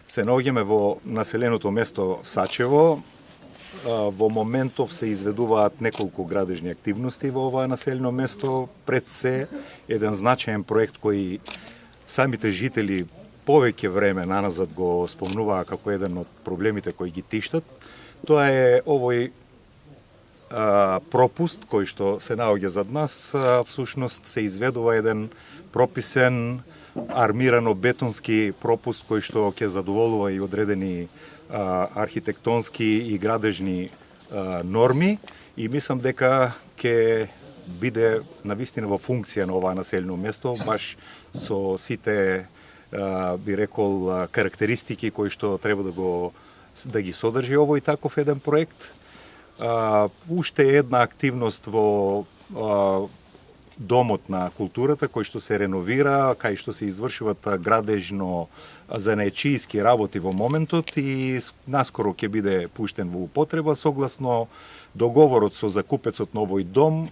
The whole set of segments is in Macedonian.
Се наоѓаме во населеното место Сачево. Во моментов се изведуваат неколку градежни активности во ова населено место. Пред се еден значаен проект кој самите жители повеќе време наназад го спомнуваа како еден од проблемите кои ги тиштат. Тоа е овој пропуст кој што се наоѓа зад нас. Всушност се изведува еден прописен армирано-бетонски пропуст кој што ќе задоволува и одредени архитектонски и градежни норми и мислам дека ќе биде навистина во функција на ова населено место, баш со сите би рекол карактеристики кои што треба да ги содржи овој таков еден проект. Уште една активност во Домот на културата, кој што се реновира, кај што се извршуваат градежно занаечиски работи во моментот и наскоро ќе биде пуштен во употреба согласно договорот со закупецот на овој дом.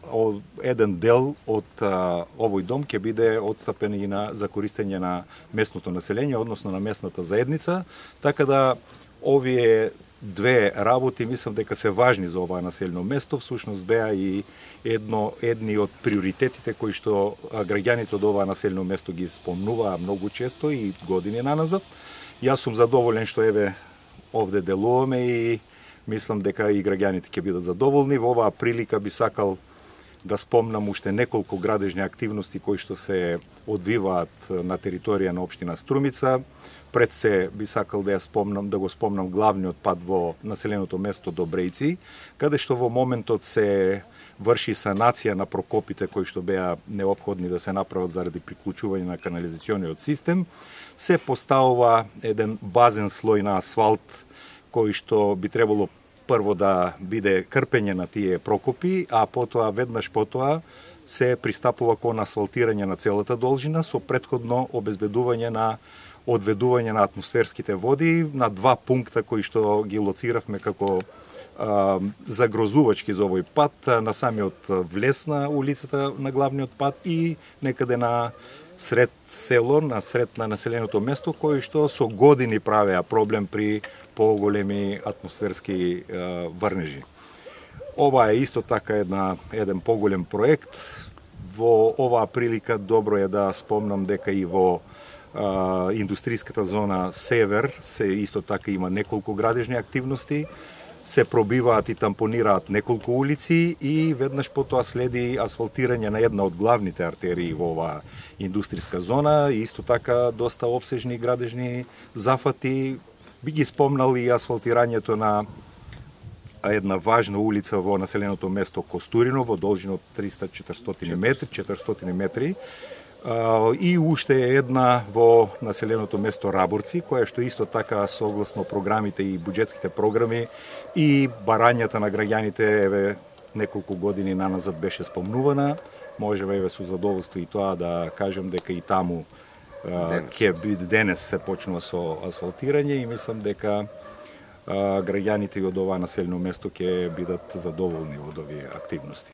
Еден дел од овој дом ќе биде отстапен и за користење на местното население, односно на местната заедница, така да овие две работи мислам дека се важни за ова населено место. Всушност беа и едни од приоритетите кои што граѓаните од ова населено место ги спомнуваа многу често и години наназад. Јас сум задоволен што еве овде делуваме и мислам дека и граѓаните ќе бидат задоволни. Во оваа прилика би сакал да спомнам уште неколку градежни активности кои што се одвиваат на територија на општина Струмица. Пред се би сакал да го спомнам главниот пат во населеното место Добрејци, каде што во моментот се врши санација на прокопите кои што беа неопходни да се направат заради приклучување на канализациониот систем. Се поставува еден базен слој на асфалт кој што би требало прво да биде крпење на тие прокопи, а потоа веднаш потоа се пристапува кон асфалтирање на целата должина со претходно обезбедување на одведување на атмосферските води на два пункта кои што ги лоциравме како загрозувачки за овој пат, на самиот влез на улицата на главниот пат и некаде на сред село, на сред на населеното место, кој што со години правеа проблем при поголеми атмосферски врнежи. Ова е исто така еден поголем проект. Во оваа прилика добро е да спомнам дека и во индустријската зона Север се исто така има неколку градежни активности, се пробиваат и тампонираат неколку улици и веднаш потоа следи асфалтирање на една од главните артерии во оваа индустријска зона и исто така доста опсежни градежни зафати. Би ги спомнал и асфалтирањето на една важна улица во населеното место Костурино во должина од 400 метри. И уште една во населеното место Раборци, која што исто така согласно програмите и буџетските програми и барањата на граѓаните еве неколку години наназад беше спомнувана. Можеме еве со задоволство и тоа да кажем дека и таму ќе биде денес се почнува со асфалтирање и мислам дека граѓаните од ова населено место ќе бидат задоволни од овие активности.